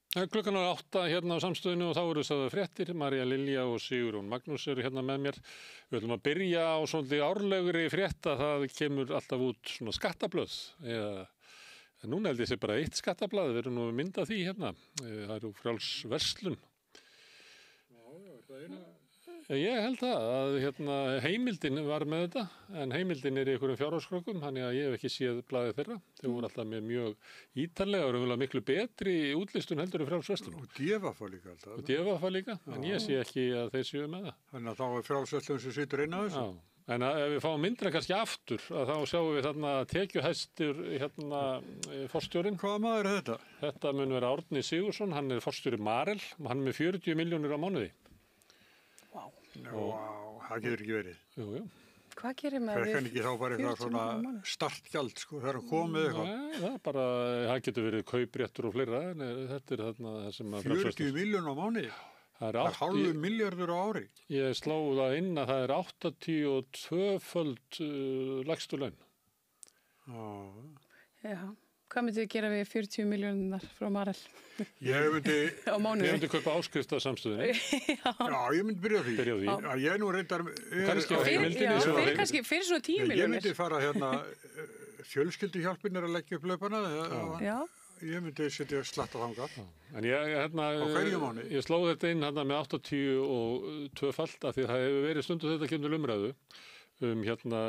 Klukkan er 8 hérna á Samstöðinu og þá eru sagðar fréttir. María Lilja og Sigurjón Magnús eru hérna með mér. Við ætlum að byrja á svolítið árlegri frétta. Það kemur alltaf út svona skattablöð. Núna held ég sé bara eitt skattablað. Við erum nú að mynda því hérna. Það eru frjáls verslun. Ég held að hérna, heimildin var með þetta, en heimildin er í einhverjum fjárhagskrökkum, þannig að ég hef ekki séð blaðið þeirra. Þau voru alltaf með mjög ítarlega og raunverulega miklu betri útlistun heldur en frjálsverslun. Og DFA líka alltaf. Og DFA líka, en ég sé ekki að þeir séu með það. Þannig að þá er frjálsverslun sem situr inn á þessu. Já, en ef við fáum myndina kannski aftur, að þá sjáum við þarna tekjuhæstur hérna forstjórinn. Hvaða maður er þetta? Þetta mun vera Árni Sigurðsson, hann er forstjóri Marel, hann er með 40 milljónir á mánuði. Það getur ekki verið. Jú. Hvað gerir maður við? Það ekki þá bara eitthvað svona startgjald, sko, það er að komið eitthvað. Nei, það getur verið kaupréttur og fleira, en þetta er þarna það sem að 40 milljón á mánuði? Það er halvu milljarður á ári. Ég sló það inn að það er 82-föld lægstu laun. Já. Hvað myndið þið gera við 40 milljónar frá Marel? Ég myndi... á mánuði. Ég myndi kaupa áskrift af Samstöðinni. Já, ég myndi byrja því. Já, ég nú reyndar... Fyrir svona 10 milljónir. Ég myndi fara hérna, fjölskylduhjálpin að leggja upp laupana. Já. Ég myndi setja slatta þangað. En ég sló þetta inn hérna með 82-falt af því það hefur verið stundu þetta kemur umræðu. Hérna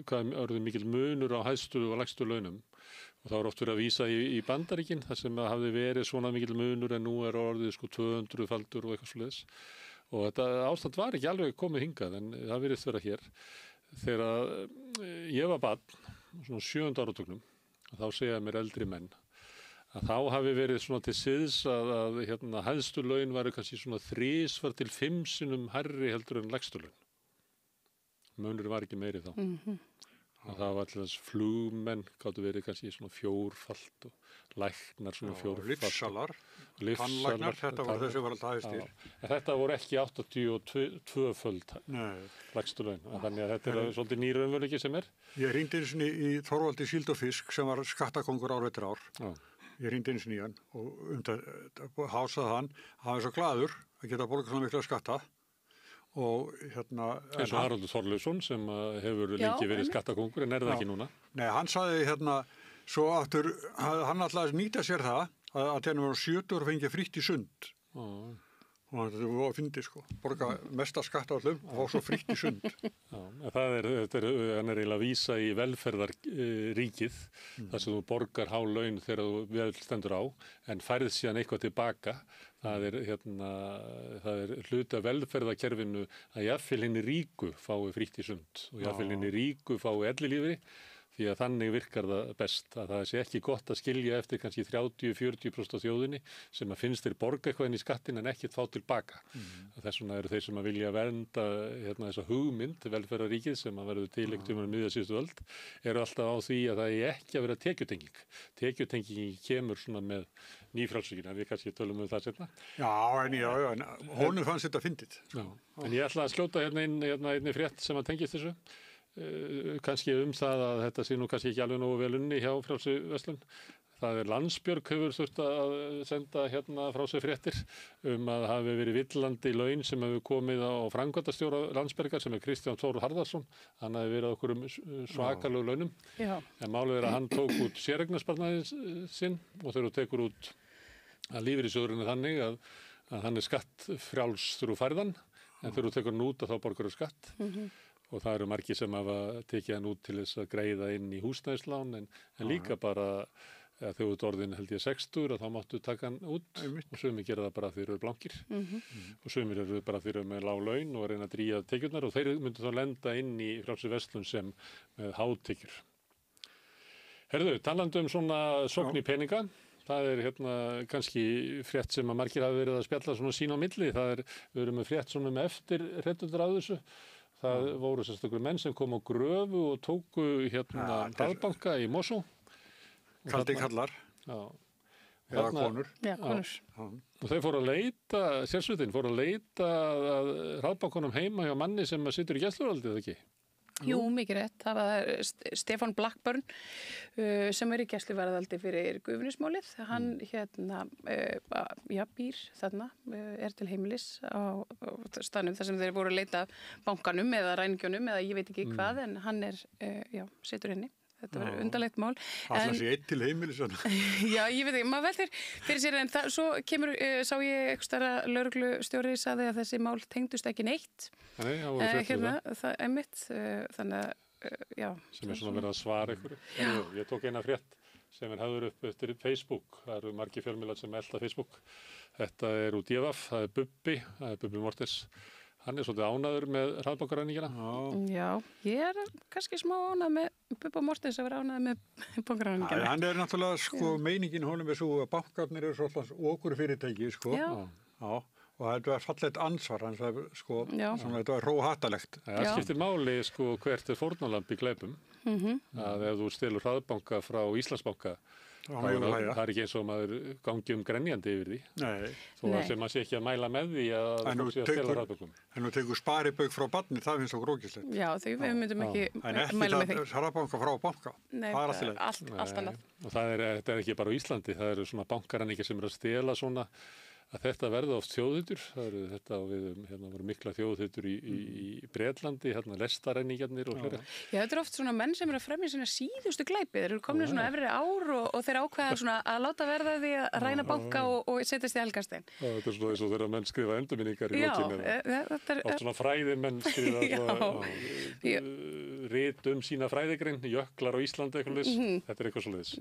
hvað orðið mikil munur á hæstu og lægstu launum og það oft verið að vísa í Bandaríkin þar sem að hafði verið svona mikil munur en nú er orðið sko 200 faldur og eitthvað svoleiðis og þetta ástand var ekki alveg komið hingað en það virðist vera hér þegar ég var barn svona 7. áratugnum þá segja mér eldri menn að þá hafi verið svona til siðs að hérna hæstu laun væru kannski svona 3 til 5 sinnum hærri heldur en lægstu laun. Munur var ekki meiri þá. Og það var alltaf flugmenn, gáttu verið kannski svona 4-falt og læknar svona 4-falt. Tannlæknar, þetta var þessi var alltaf hæstir. Þetta voru ekki 82-föld lægstu laun. Þannig að þetta er svolítið nýr raunveruleiki sem er. Ég hringdi einu sinni í Þorvaldi Síld og Fisk sem var skattakongur ár eftir ár. Ég hringdi einu sinni í hann og hásaði hann var svo glaður að geta borgað svona mikla skatta. Og hérna... eins og Haraldur Þorleifsson sem hefur lengi verið skattakongur en er það ekki núna? Nei, hann sagði hérna, svo aftur, hann ætlaði að nýta sér það að þegar var 70 og fengið frítt í sund. Og þetta var að fyndi sko, borga mesta skatta allum og fá svo frítt í sund. Já, hann er eiginlega að vísa í velferðarríkið, þar sem þú borgar há laun þegar þú vel stendur á, en færð síðan eitthvað tilbaka. Það er hluti af velferðarkerfinu að jafnvel hinni ríku fái frítt í sund og jafnvel hinni ríku fái ellilífeyri. Því að þannig virkar það best að það sé ekki gott að skilja eftir kannski 30-40% af þjóðinni sem að finnst þeir borga eitthvað inn í skattin en ekkert fá tilbaka. Þess vegna eru þeir sem að vilja vernda þessa hugmynd velferðarríkið sem að verður tileikt miðja síðustu öld eru alltaf á því að það er ekki að vera tekjutenging. Tekjutenging kemur svona með nýfrjálshyggju, en við kannski tölum það seinna. Já, en honum fannst þetta fyndið. En ég ætla að skjóta einni frétt sem að tengist þessu. Kannski það að þetta sé nú kannski ekki alveg nógu vel unni hjá frjálsri verslun. Það er Landsbjörg hefur þurft að senda hérna frá sig fréttir að hafi verið villandi laun sem hefur komið á framkvæmdastjóra Landsbjargar sem er Kristján Þór Harðarsson. Hann hafi verið á okkur svakalegu launum. Já. En málið er að hann tók út séreignarsparnaðinn sinn og þegar þú tekur út að lífeyrissjóðurinn er þannig að hann er skattfrjáls þurru færðan en þegar þú tekur hann út að þá borgar þú skatt. Og það eru margir sem hafa tekið hann út til þess að greiða inn í húsnæðislán en líka bara þegar þú ert orðin held ég 60 að þá máttu taka hann út og sumir gera það bara því þeir eru blankir og sumir eru bara því þeir eru með lág laun og reyna að dríja tekjurnar og þeir myndu þá lenda inn í frjálsri verslun sem með hátekjur. Herðu, talandi svona sókn í peninga. Það er kannski frétt sem að margir hafa verið að spjalla svona sín á milli. Við erum með frétt svona með eftirréttundur af þessu. Það voru sérstaklega menn sem kom á gröfu og tóku hraðbanka í Mosó. Kaldi kallar. Já. Eða konur. Já, konur. Og þeir fóru að leita, sérsveitin fóru að leita að hraðbankunum heima hjá manni sem situr í gæsluvarðhaldi, eða ekki? Jú, mikið rétt. Það var Stefán Blackburn sem í gæsluvarðhaldi fyrir gufunismálið. Hann býr þarna, til heimilis á staðnum þar sem þeir voru að leita bankanum eða ræningjónum eða ég veit ekki hvað, en hann situr inni. Þetta var undarlegt mál. Alltaf sé eitt til heimilis. Já, ég veit ekki, maður veltir fyrir sér, en svo sá ég eitthvað stærra lögreglustjóri sagði að þessi mál tengdust ekki neitt. Nei, það er mitt, þannig að, já. Sem svona verið að svara ykkur. Ég tók eina frétt sem hafður upp eftir Facebook. Það eru margir fjölmiðlar sem elta Facebook. Þetta er úr DFF, það er Bubbi Mortens. Hann er svolítið ánæður með hraðbankaræningina. Já, ég kannski smá ánæð með Bubba Mortens að vera ánæð með bankaræningina. Hann er náttúrulega, meiningin honum er svo að bankarnir eru svolítið okkur fyrirtæki, Já, og þetta var fallegt ansvar, hann sagði, þetta var róhattalegt. Það skiptir máli, hvert er fórnarlamb í glæpum. Að ef þú stelur hraðbanka frá Íslandsbanka, það er ekki eins og maður gangi grenjandi yfir því. Nei. Þó að sem maður sé ekki að mæla með því að þú sé að stela hraðbönkum. En þú tekur sparibauk frá barni, það finnst svo grókislegt. Já, við myndum ekki mæla með því. En ekki hraðbanka frá banka. Nei, það er alltaf leið. Allt annað. Og þetta er ekki bara á Íslandi, það eru svona bankaræningjar sem eru að stela svona, að þetta verða oft þjóðhautur. Þetta voru mikla þjóðhautur í Bretlandi, lestaræningjarnir og fleira. Já, þetta er oft svona menn sem eru að fremja sína síðustu glæpi. Þeir eru komin svona efri ár og þeir ákveða svona að láta verða því að ræna banka og setjast í helgarstein. Þetta er svona eins og þeirra menn skrifa endurminningar í lokinu. Oft svona fræðimenn skrifa rit sína fræðigrein, jöklar á Íslandi eitthvað leys. Þetta er eitthvað svo leiðis.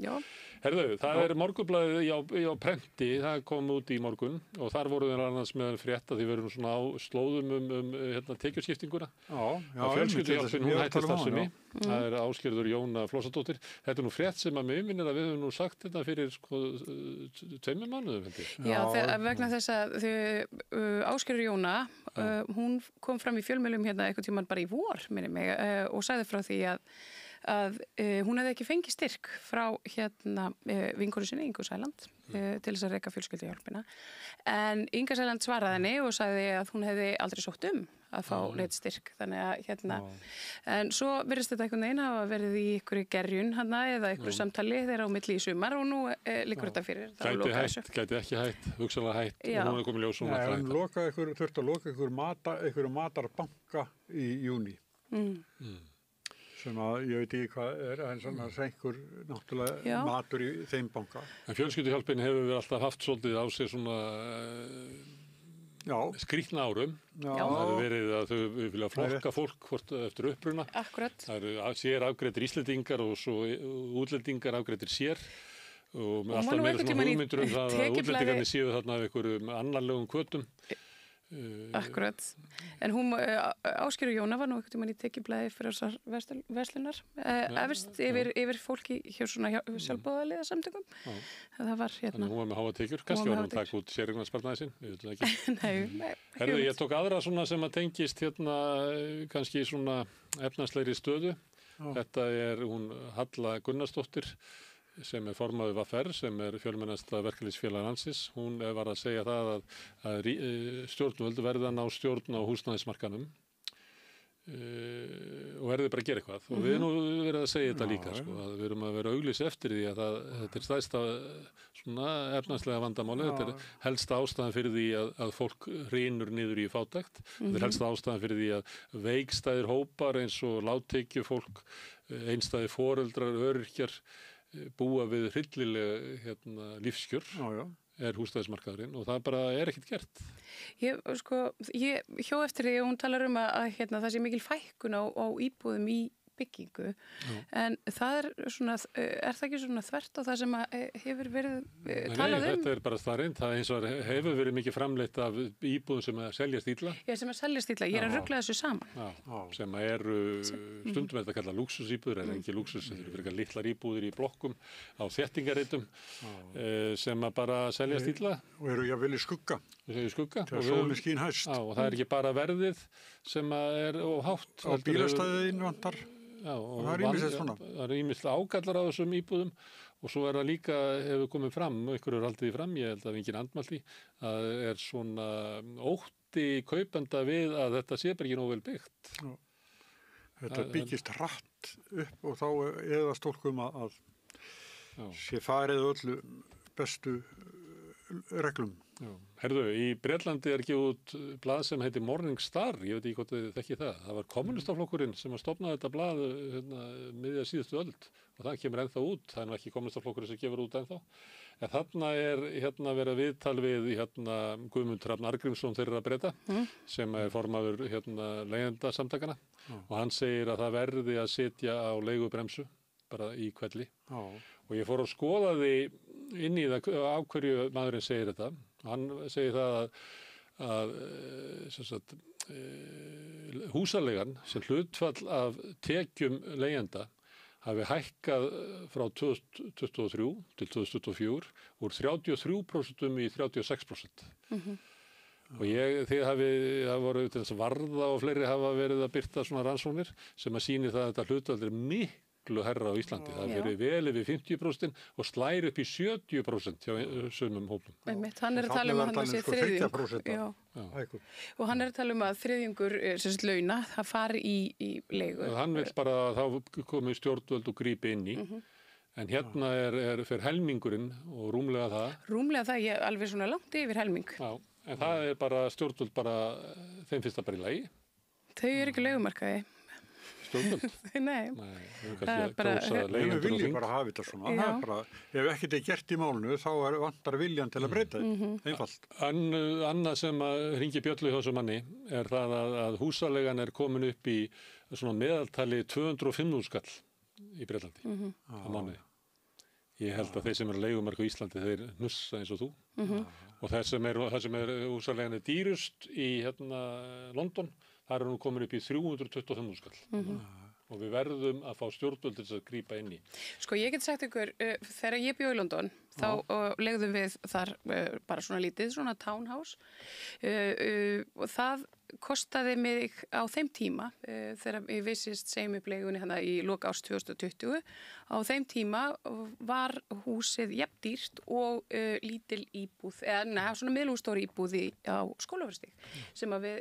Herðu, það er Morgunblaðið á prenti, það kom út í morgun og þar voru þeir annars með frétt að því verðum svona á slóðum tekjuskiptinguna. Fjölskylduhjálpin, hún hætti starfsemi. Það er Ásgerður Jóna Flossadóttir. Þetta er nú frétt sem að mig minnir að við höfum nú sagt þetta fyrir 2 mánuðum. Já, vegna þess að Ásgerður Jóna, hún kom fram í fjölmiðlum einhvern tímann bara í vor, minni mig, og sagði frá því að hún hefði ekki fengið styrk frá vinkonu sinni, Ingu Sæland, til þess að reka fjölskylduhjálpina. En Inga Sæland svaraði henni og sagði að hún hefði aldrei sótt að fá neitt styrk. Þannig að en svo virðist þetta einhvern veginn hafa verið í einhverju gerjun eða einhverju samtali þeirra á milli í sumar og nú liggur þetta fyrir. Gæti ekki hætt, hugsanlega hætt og hún er komið ljós svona hætt. Nei, þurfti að loka einhverju matarbanka í júní. Sem að ég veit ekki hvað en svona einhver náttúrulega matur í þeim banka. En fjölskylduhjálpin hefur við alltaf haft svolítið á sig svona skrýtna árum. Það hefur verið að þau vilja flokka fólk eftir uppruna. Akkurat. Það eru sér afgreiddir Íslendingar og svo útlendingar afgreiddir sér. Og með alltaf meira svona hugmyndur það að útlendingarnir séu þarna af einhverjum annarlegum hvötum. Akkurat. En Ásgerður Jóna var nú einhvern tímann í tekjublaði fyrir þessar verslunar efst yfir fólki hjá svona sjálfboðaliða samtökum. Það var Þannig hún var með háa tekjur, kannski var hún að taka út séreignarsparnaði sinn, við veitum það ekki. Nei. Herðu, ég tók aðra svona sem að tengist kannski svona efnagslegri stöðu. Þetta er hún Halla Gunnarsdóttir sem er formaður VFR, sem er fjölmennasta verkalýðsfélag landsins. Hún var að segja það að stjórnvöld verða að ná stjórn á húsnæðismarkanum og verði bara að gera eitthvað. Og við erum verið að segja þetta líka, að við erum að vera auglýs eftir því að þetta er stærsta svona efnagslega vandamáli. Þetta er helsta ástæðan fyrir því að fólk hrynur niður í fátækt. Þetta er helsta ástæðan fyrir því að veikstæðir hópar eins og lágtekjufólk, einstæðir foreldrar, öryrkjar búa við hryllilega lífskjör er húsnæðismarkaðurinn og það bara er ekkert gert. Ég hjó eftir því að hún talar að það sé mikil fækkun á íbúðum í byggingu, en það er svona, er það ekki svona þvert á það sem hefur verið talað Nei, þetta er bara staðreynd, það eins og hefur verið mikið framleitt af íbúðum sem að seljast illa. Já, sem að seljast illa, ég er að rugla þessu saman. Sem eru stundum þetta kalla lúxusíbúður, er ekki lúxus, þetta eru fyrir litlar íbúður í blokkum á þéttingareitum sem að bara seljast illa. Og eru jafnvel í skugga. Skugga. Þegar sólin skín hæst. Og það er ekki bara verðið sem er óhátt. Og bílastæðin vantar. Og það er ýmist ágallar á þessum íbúðum og svo er það líka, hefur komið fram, ykkur eru haldið fram, ég held að enginn andmælti, að er svona ótti kaupenda við að þetta sé bara ekki nógu vel byggt. Þetta byggist hratt upp og þá eða stólkum að sé farið öllu bestu reglum. Herðu, í Bretlandi ekki út blað sem heitir Morning Star, ég veit ekki hvort þið þekki það. Það var kommunistaflokkurinn sem að stofna þetta blað miðja síðustu öld og það kemur ennþá út. Það er ekki kommunistaflokkurinn sem gefur út ennþá. En þarna er verið viðtal við Guðmund Hrafn Arngrímsson þeirra Breta sem er formaður leigjendasamtakana og hann segir að það verði að sitja á leigubremsu bara í hvelli. Og ég fór að skoða því inn í það á hverju maðurinn segir þetta. Hann segir það að húsaleigan sem hlutfall af tekjum leigjenda hafi hækkað frá 2023 til 2024 úr 33% í 36%. Og það voru til þess að Varða og fleiri hafa verið að birta svona rannsóknir sem að sýni það að þetta hlutfall er miklu herra á Íslandi. Það verið vel yfir 50% og slæri upp í 70% hjá sumum hópum. Hann er að tala að hann sé þriðjung. Og hann er að tala að þriðjungur launa, það fari í leigu. Hann vil bara að þá komi stjórnvöld og grípi inn í. En hérna fyrir helmingurinn og rúmlega það. Rúmlega það, ég alveg svona langt yfir helming. Já, en það er bara stjórnvöld þeim finnst það bara í lagi. Þau eru ekki leigumarkaði. Stjórnvöld? Nei. Það er bara, við viljum bara hafa þetta svona. Það er bara, ef ekkert er gert í málinu, þá vantar viljan til að breyta þetta. Einfalt. Annað sem að hringi bjöllu hjá þessum manni er það að húsaleigan er komin upp í svona meðaltali 205.000 skall í Bretlandi á mánuði. Ég held að þeir sem eru leigumark á Íslandi, þeir hnussa eins og þú. Og það sem er húsaleigan dýrust í London, það er nú komin upp í 325.000 skall. Og við verðum að fá stjórnvöld til þess að grípa inn í. Sko ég get sagt ykkur, þegar ég bjó í London, þá leigðum við þar bara svona lítið, svona townhouse. Og það kostaði mig á þeim tíma, þegar ég vissist segjum upp leigunni í lok árs 2020, á þeim tíma var húsið jafn dýrt og lítil íbúð, eða svona miðlungstóri íbúð á Skólavörðustíg, sem að við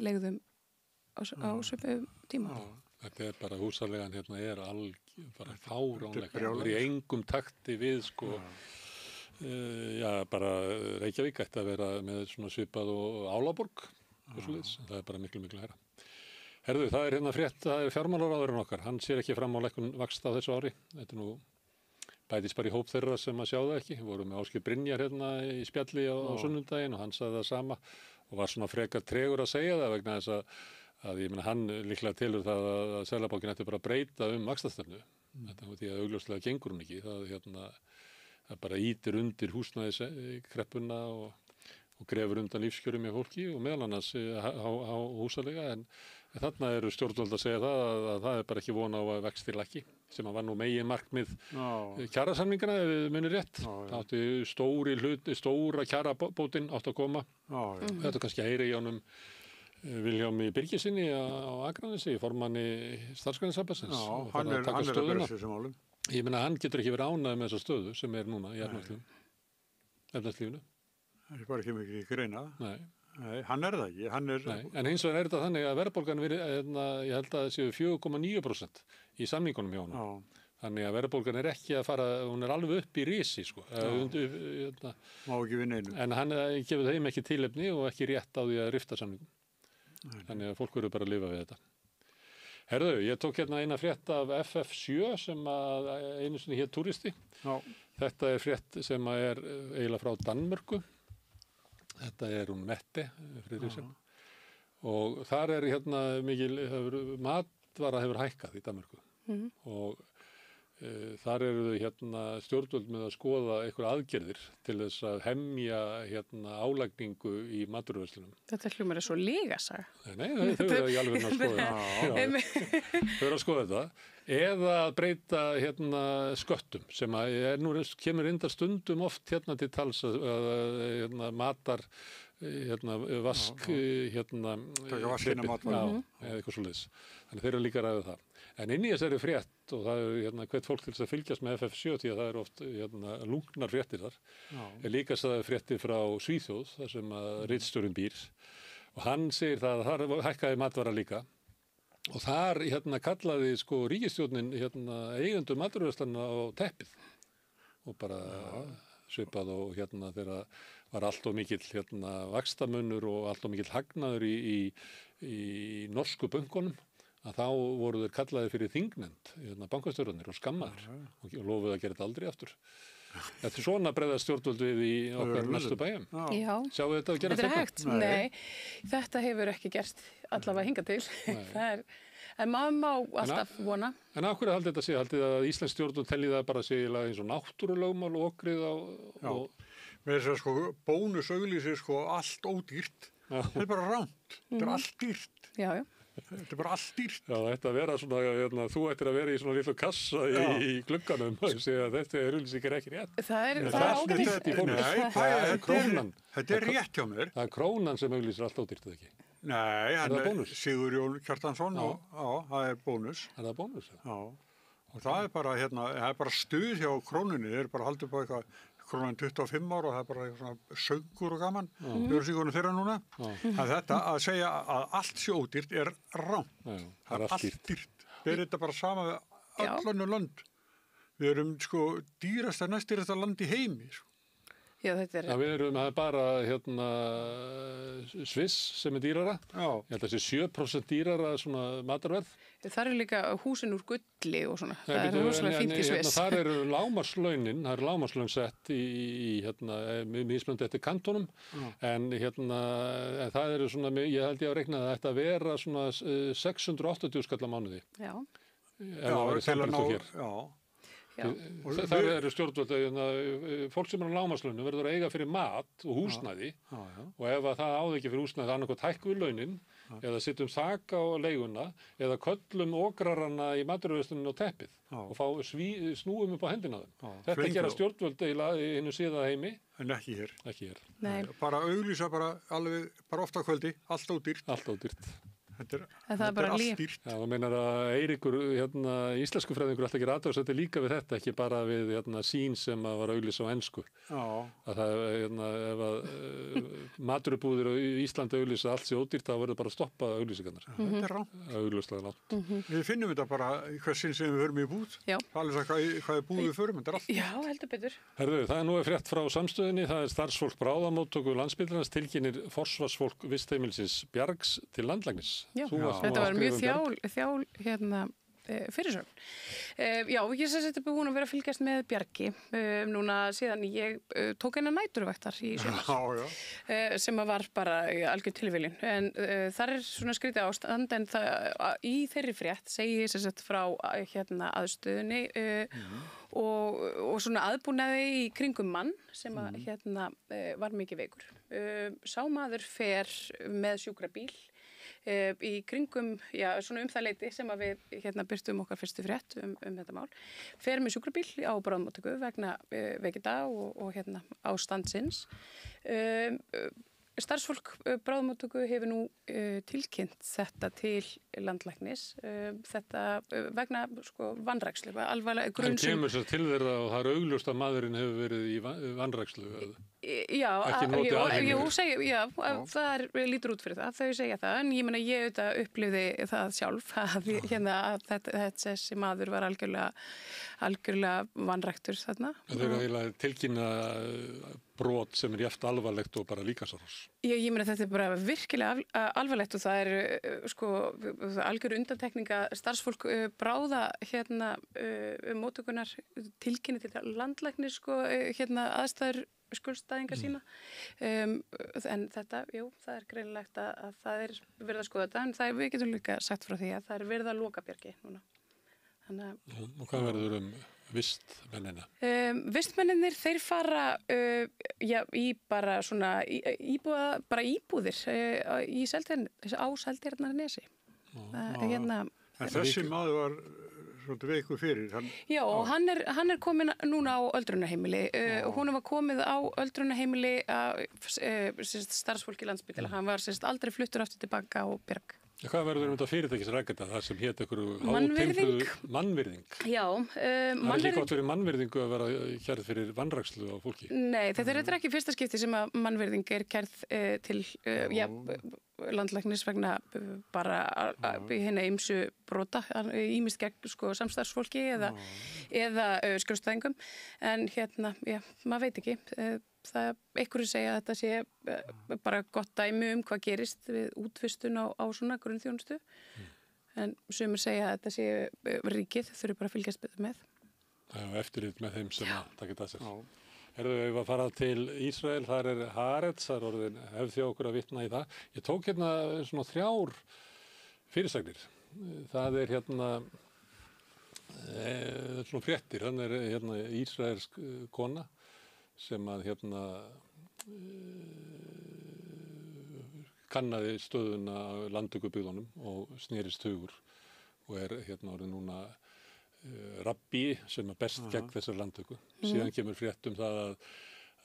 leigðum á svipum tíma. Þetta er bara húsaleigan er bara fáránleg. Það er í engum takti við bara Reykjavík ætti að vera með svona svipað og Álaborg og svoleiðis. Það er bara miklu herra. Herðu, það er frétt, það er fjármálaráðurinn okkar. Hann sér ekki fram á lækkun vaxta á þessu ári. Þetta er nú bætist bara í hóp þeirra sem að sjá það ekki. Við vorum með Ásgeir Brynjar í spjalli á sunnudaginn og hann sagði það sama og var svona frekar tregur að segja það vegna þess að ég meina hann líklega telur það að Seðlabankinn ætti bara að breyta vaxtastefnu. Þetta því að augljóslega gengur hún ekki. Það bara ýtir undir húsnæðiskreppuna og grefur undan lífskjörum hjá fólki og meðal annars á húsaleiga. En þarna eru stjórnvöld að segja að það er bara ekki von á að vextir lækki, sem var nú megin markmið kjarasamningana, ef við munum rétt. Það átti stóra kjarabótin átti að koma. Þetta kannski að heyra í honum Vilhjálmi Birgisinni á Akranesi, formanni Starfsgreinasambandsins. Já, hann er að berja sér sem málum. Ég meina, hann getur ekki verið ánægður með þessa stöðu sem er núna í efnahagslífinu. Það er bara ekki mikið greina. Nei, hann er það ekki. Nei, en hins vegar er þetta þannig að verðbólgan ég held að það séu 4,9% í samningunum hjá honum. Þannig að verðbólgan er ekki að fara, hún er alveg upp í risi, Má ekki vinna einu. En hann gefur þeim ekki tilefni og ekki rétt á því að rifta samningum. Þannig að fólk verður bara að lifa við þetta. Herðu, ég tók eina frétt af FF7 sem að einu sinni hét Túristi. Þetta er frétt sem er eiginlega frá Danmörku. Þetta er Mette Friðriksson. Og þar er mikil, matvara hefur hækkað í Danmörku. Og þar eru stjórnvöld með að skoða einhver aðgerðir til þess að hemja álagningu í matvöruverslunum. Þetta hljómar svo lygasaga. Nei, þau eru ekki alveg að skoða þetta. Þau eru að skoða þetta. Eða að breyta sköttum sem kemur reyndar stundum oft til tals að matar vask taka vaskina matvara. Eða eitthvað svoleiðis. Þannig þeir eru líka að ræða það. En inn í þessari frétt og það er hvert fólk til þess að fylgjast með FF7 því að það eru oft lungnar fréttir þar. Er líka fréttir frá Svíþjóð þar sem ritstjórinn býr og hann segir það að það hækkaði matvara líka Og þar kallaði sko ríkisstjórnin eigendur matvöruverslana á teppið og bara svipað og þegar var allt of mikill vaxtamunur og allt of mikill hagnaður í norsku bönkunum að þá voru þeir kallaði fyrir þingnefnd, bankastjórnir og skammaður og lofuðu að gera þetta aldrei aftur. Þetta er svona bregðast stjórnvöld við í okkar næstu bæjum. Já. Sjáu þetta að gera þetta? Þetta er hægt? Nei, þetta hefur ekki gerst allavega hingað til. En maður má alltaf vona. En af hverju haldið þetta sé? Haldið að Íslands stjórnvöld telli það bara sé eins og náttúrulögmál og okrið á... Með þess að sko bónusauglýsir sko allt ódýrt. Þetta er bara rámt. Þetta er allt dýrt. Já. Þetta er bara allt dýrt. Já, þetta vera svona, þú ættir að vera í svona litlu kassa í glugganum og segja að þetta auglýsing ekki rétt. Það er ágætt. Þetta er rétt hjá mér. Það er krónan sem auglýsir allt ódýrt, eða ekki? Nei, hann er Sigurjón Kjartansson og það er bónus. Er það bónus? Já. Og það er bara, það er bara stuð hjá krónunni. Þeir eru bara haldið upp á eitthvað krónan 25 ára og það er bara svona söngur og gaman. Við erum síðan þeirra núna. Það þetta að segja að allt sé ódýrt er rámt. Það er allt dýrt. Við erum þetta bara sama við allan lönd. Við erum sko næstdýrasta land í heimi. Já, þetta er... Já, við erum bara Sviss sem er dýrara. Já. Ég held að það sé 7% dýrara svona matarverð. Það eru líka húsin úr gulli og svona. Það er rosalega fínt í Sviss. Þar eru lágmarkslaunin, það eru lágmarkslaun sett í mismunandi eftir kantónum. En það eru svona, ég held ég að reikna að þetta vera svona 680 skall á mánuði. Já. Ef það verið sambarstu hér. Já. Það eru stjórnvöld, fólk sem er á lágmarkslaunum verður að eiga fyrir mat og húsnæði og ef það áður ekki fyrir húsnæði annarkvæmt hækkum við launin eða setjum þak á leiguna eða köllum okrarana í matvöruverslunum á teppið og snúum upp á hendina þeim. Þetta gera stjórnvöld í hinu síða heimi. En ekki hér. Ekki hér. Nei. Bara auglýsa bara ofta kvöldi, allt ódýrt. Allt ódýrt. Þetta er allt dýrt. Já, það meinar að Eiríkur, íslensku fræðingur ætla ekki aðtöðast þetta líka við þetta, ekki bara við sín sem var auglýs á ensku. Já. Að það, ef að maturubúðir á Íslandi auglýsa allt sé ódýrt, þá verður bara að stoppa auglýsingarnar. Þetta er rámt. Auglýslega rámt. Við finnum þetta bara í hvers sinn sem við förum í búð. Já. Alveg hvað er búð við förum, þetta er allt. Já, heldur betur. Herðu, það nú frétt frá samstöðinni, það starfsfólk bráðamóttöku Landspítalans tilkynnir forsvarsfólk vistheimilisins Bjargs til landlæknis. Já, þetta var mjög þjál fyrirsögn. Já, ég sem þetta búin að vera að fylgjast með Bjargi núna síðan ég tók hennar næturvæktar í sumar sem var bara algjör tilviljun en þar er svona skrítið ástand en í þeirri frétt segi ég sem sagt frá aðstöðunni og svona aðbúnaði í kringum mann sem var mikið veikur. Sá maður fer með sjúkrabíl í kringum, svona það leyti sem að við birtum okkar fyrstu frétt þetta mál, fer með sjúkrabíl á bráðamóttöku vegna veikida og ástandsins. Starfsfólk bráðamóttöku hefur nú tilkynnt þetta til landlæknis, þetta vegna vanrækslu, alvarlega grunnsum. Það kemur sér til þeirra og það er augljóst að maðurinn hefur verið í vanrækslu. Já, það lítur út fyrir það, þau segja það, en ég meina ég auðvitað upplifði það sjálf að þessi maður var algjörlega vanræktur þarna. Það er eiginlega tilkynna brot sem er jafnt alvarlegt og bara líkamsárás. Ég meina þetta er bara virkilega alvarlegt og það er algjör undantekninga starfsfólk bráða móttökunar tilkynni til landlæknis aðstæður skurðstæðinga sína en þetta, það er greinilegt að það er verið að skoða þetta en við getum líka sagt frá því að það er verið að loka Bjargi núna. Og hvað verður vistmennina? Vistmenninir, þeir fara í bara svona íbúðir á Seltjarnarnesi. En þessi maður var svolítið veikur fyrir. Já, og hann er komin núna á öldrunarheimili. Honum var komið á öldrunarheimili starfsfólki Landspítala. Hann var aldrei fluttur aftur tilbaka á Bjarg. Hvað verður þetta fyrirtækis rækjata það sem hét einhverju mannvirðing? Já, mannvirðing. Það er ekki gott fyrir mannvirðingu að vera kærð fyrir vanrækslu á fólki? Nei, þetta er ekki fyrsta skipti sem að mannvirðing er kærð til landlæknis vegna bara hérna ýmsu brota, ýmist gegn sko samstarfsfólki eða skjólstæðingum, en hérna, já, maður veit ekki. Það einhverju segja að þetta sé bara gott dæmi hvað gerist við útvistun á svona grunnþjónustu, en sumir segja að þetta sé ríkið, þurfi bara að fylgjast betur með. Já, eftirlit með þeim sem að taka þetta sér. Herðu, við að fara til Ísrael, þar Haaretz, þar orðin hefði okkur að vitna í það. Ég tók hérna svona 3 fyrirsagnir. Það hérna svona fréttir, hann hérna ísraelsk kona sem að hérna kannaði stöðuna á landtökubyggðunum og snerist hugur og hérna orðin núna rabbi sem best gegn þessar landtöku. Síðan kemur frétt það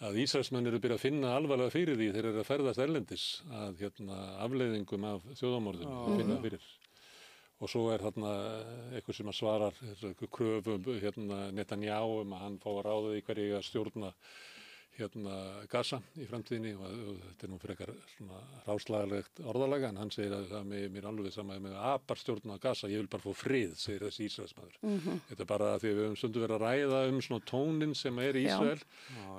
að Ísraelsmenn eru byrjað að finna alvarlega fyrir því þeir eru að ferðast erlendis að hérna afleiðingum af þjóðamorðinu að finna fyrir. Og svo þarna eitthvað sem að svarar kröfum hérna Netanyahu að hann fá að ráða í hverju að stjórna hérna Gaza í framtíðinni og þetta nú frekar svona ráslagalegt orðalega, en hann segir að það mér alveg sama með apar stjórna Gaza, ég vil bara fá frið, segir þessi Ísraelsmaður. Þetta bara því við höfum stundum verið að ræða svona tónin sem í Ísrael,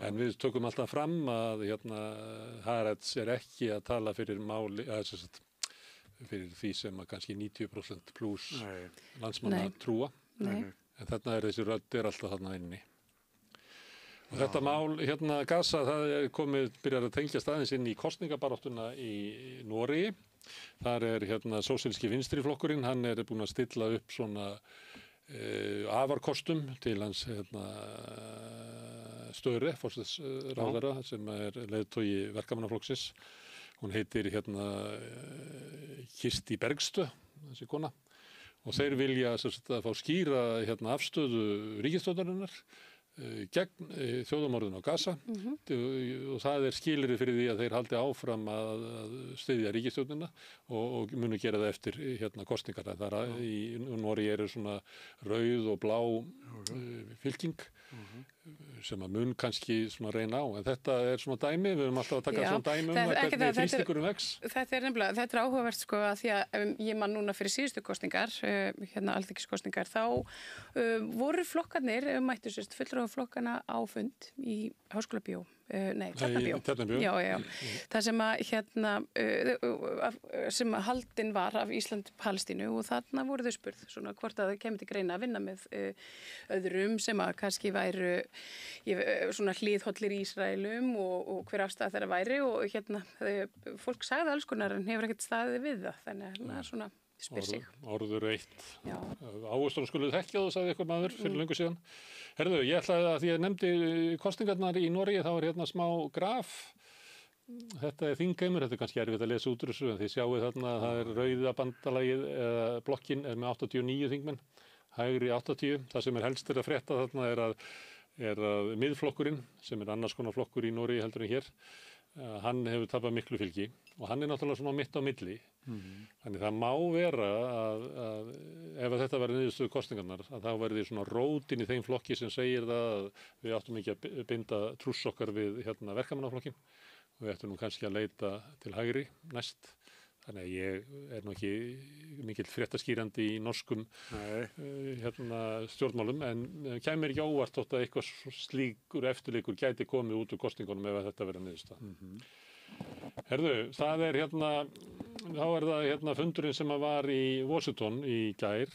en við tökum alltaf fram að hérna Haaretz ekki að tala fyrir máli, fyrir því sem að kannski 90% pluss landsmanna trúa, en þarna þessi rödd alltaf þarna inni. Og þetta mál hérna Gaza, það byrjar að tengjast aðeins inn í kosningabaráttuna í Noregi. Þar hérna sósíalíski vinstriflokkurinn, hann búinn að stilla upp svona afarkostum til hans hérna Störe, forsætisráðherra, sem leiðtogi verkamannaflokksins. Hún heitir hérna Kirsti Bergstø, þessi kona. Og þeir vilja að fá skýra hérna afstöðu ríkisstjórnarinnar gegn þjóðamorðinu á Gaza og það skilyrði fyrir því að þeir haldi áfram að styðja ríkisstjórnina og munu gera það eftir hérna kosningarna. Þar í Noregi svona rauð og blá fylking sem að mun kannski svona reyna á, en þetta svona dæmi, við höfum alltaf að taka svona dæmi hvernig þrýstingurinn vex. Þetta áhugavert sko að því að ég man núna fyrir síðustu kosningar, hérna alþingiskosningar, þá voru flokkarnir, mættu sérst fulltrúaflokkana á fund í Háskólabíó. Tjarnarbíó. Já. Það sem að hérna sem að haldin var af Ísland-Palestínu og þarna voru þau spurð svona hvort að þau kemur til greina að vinna með öðrum sem að kannski væru svona hliðhollir í Ísraelum og hver afstæða þeirra væri og hérna fólk sagði alls konar en hefur ekkert staðið við það, þannig að svona spyr sig. Orður eitt. Ágústsson skuluð þekkja þú, sagði eitthvað maður fyrir löngu síðan. Herðu, ég ætlaði að því að nefndi kosningarnar í Noregi, þá hérna smá graf. Þetta þingheimur, þetta kannski erfitt að lesa út úr þessu, en þið sjáu þarna að það rauða bandalagið, blokkin með 89 þingmenn, hægri 80. Það sem helst að frétta þarna að miðflokkurinn, sem annars konar flokkur í Noregi heldur en hér, hann hefur tapað miklu fylgi og hann náttúrulega svona mitt á milli. Þannig það má vera að ef þetta verður niðurstöðu kosningarnar að þá verður svona rótin í þeim flokki sem segir það að við áttum ekki að binda trúss okkar við hérna verkamannaflokkin og við ættum nú kannski að leita til hægri næst. Þannig að ég nú ekki mikill fréttaskýrandi í norskum hérna stjórnmálum, en kæmir ekki óvart þótt að eitthvað slíkur eftirleikur gæti komið út úr kosningunum ef þetta verður niðurstaða. Herðu, það hérna, þá það hérna fundurinn sem var í Washington í gær.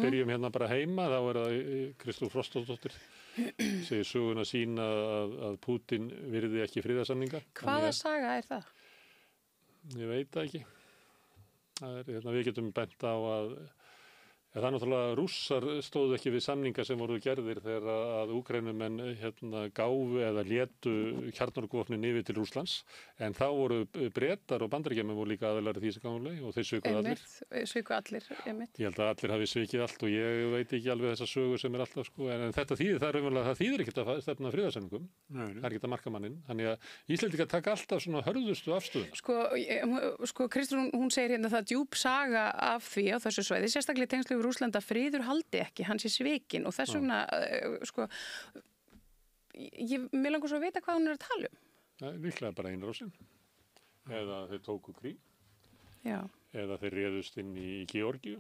Byrjum hérna bara heima, þá það Kristrún Frostadóttir segir söguna sína að Pútín virði ekki friðarsamninga. Hvaða saga það? Ég veit það ekki. Hérna, við getum bent á að það náttúrulega Rússar stóðu ekki við samninga sem voru gerðir þegar að Úkraínumenn hérna gáfu eða létu kjarnorkuvopnin yfir til Rússlands, en þá voru Bretar og Bandaríkjamenn voru líka aðilar í því sem gáfuleg og þeir svikuðu allir. Sviku allir, einmitt. Ég held að allir hafi svikið allt og ég veit ekki alveg þessa sögu sem alltaf sko, en þetta þýðir, það þýðir ekkert að stefna friðarsamningum. Það ekkert að marka manninn. Þannig að Íslendingar taka alltaf svona hörðustu afstöðuna. Sko Kristrún, hún segir hérna það djúp saga af því á þessu svæði, sérstaklega í tengslum við Rússland að friður haldi ekki, hann sé svikinn og þess vegna, sko, mér langar svo að vita hvað hún að tala um. Líklega bara einrásin, eða þeir tóku kríg. Já. Eða þeir réðust inn í Georgíu.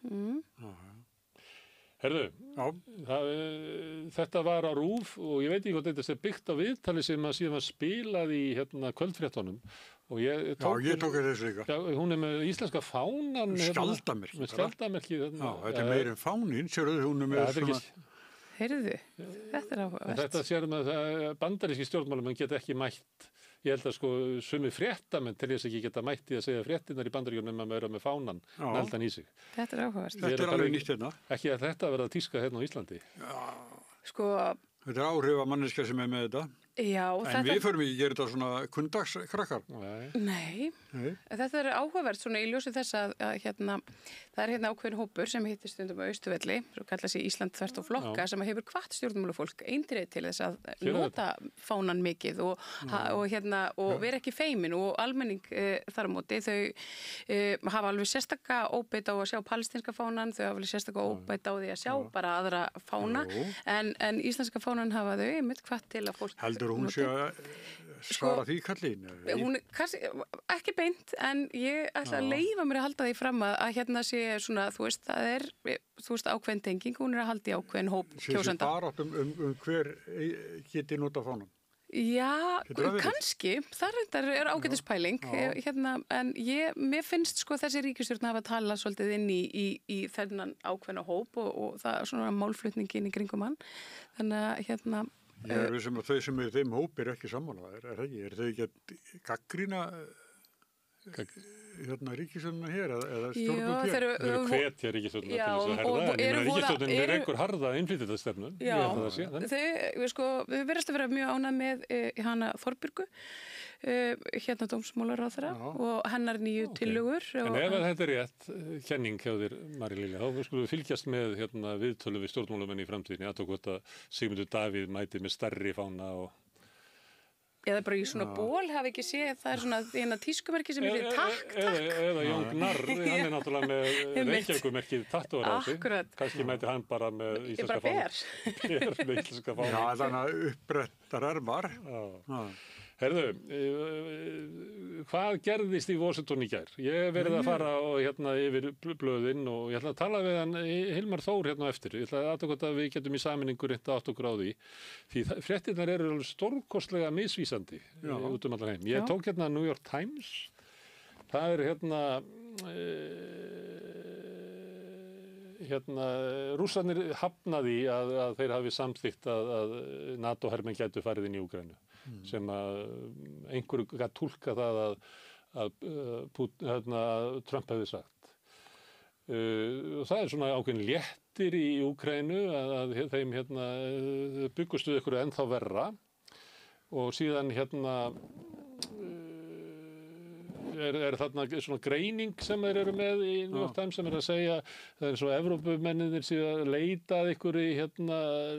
Já. Herðu, þetta var á RÚV og ég veit ekki hvað þetta sé byggt á viðtali sem að síðan var spilað í kvöldfréttunum. Og ég tók þessu líka. Já, hún með íslenska fánan. Skjaldarmerki. Með skjaldarmerki. Já, þetta meir en fánin, sérðu hún með svona... Heyrðu, þetta áhugavert. Þetta sér með að bandaríski stjórnmálamenn geta ekki mætt. Ég held að sumi fréttamenn til þess ekki geta mætt í að segja fréttinnar í Bandaríkjunum að vera með fánan nældan í sig. Þetta áhugavert. Þetta alveg nýtt hérna. Ekki að þetta verða tíska hérna á Íslandi. Já. Þetta áhrif að manneska sem með þetta. Já, en við förum í að gera þetta svona kundagskrakkar. Nei. Þetta áhugavert svona í ljósi þess að það er ákveðin hópur sem hittir stundum á Austurvelli, svo kalla sig Ísland þvert og flokka, sem hefur hvatt stjórnmálafólk eindrið til þess að nota fánan mikið og vera ekki feimin og almenning þar á móti. Þau hafa alveg sérstaka óbeit á að sjá palestinska fánan, þau hafa alveg sérstaka óbeit á því að sjá bara aðra fána, en íslenska fánan hafa þau einmitt hvatt til að fólk heldur hún sé að svara því kallin? Hún ekki beint, en ég ætla að leyfa mér að halda því fram að hérna sé svona, það er ákveðin tenging, hún er að halda í ákveðin hóp kjósenda. Sér barátt hver geti nota fánan? Já, kannski, það er ágætispæling, en mér finnst þessi ríkisstjórn hafa talað svolítið inn í þennan ákveðna hóp og það er svona málflutningin í kringum hann, þannig að Ég er vissum að þau sem eru þeim hóp er ekki sammála, er það ekki? Er þau ekki að gagnrýna ríkisstjórnina hér eða stjórnvöld hér? Þeir eru hvetja ríkisstjórnina til þess að herða, en ríkisstjórnin er einhver harða innflytjendastefnu. Já, þau verðast að vera mjög ánægð með hana Þorbjörgu, dómsmálaráðherra og hennar nýju tillögur. En ef þetta er rétt kenning hjá þér, María-Lilja, þá skulum við fylgjast með viðtölu við stjórnmálamenn í framtíðinni, að tók hvort að Sigmundur Davíð mæti með stærri fána og eða bara í svona ból, hafi ekki séð, það er svona eina tískumerki sem er takk. Eða Jón Gnarr, hann er náttúrulega með Reykjavíkurmerkið tattúar á sig. Akkurat. Kannski mæti hann bara með íslenska fána. Ber með íslenska fána. Já, þannig að uppbrettar ermar. Herðu, hvað gerðist í Washington í gær? Ég hef verið að fara yfir blöðin og ég ætla að tala við hann Hilmar Þór eftir. Ég ætla að aðtökka að við getum í sameiningu reynt að átta okkur á því. Því fréttirnar eru stórkostlega misvísandi út allan heim. Ég tók New York Times. Það er rússarnir hafnaði að þeir hafi samþykkt að NATO-hermenn gætu farið inn í Úkraínu. Sem að einhverju gæti túlka það að Trump hefði sagt. Og það er svona ákveðin léttir í Úkraínu að þeim byggustu ykkur ennþá verra og síðan er þarna svona greining sem þeir eru með í New York Times sem er að segja það er eins og Evrópumennirnir séu að leita að einhverju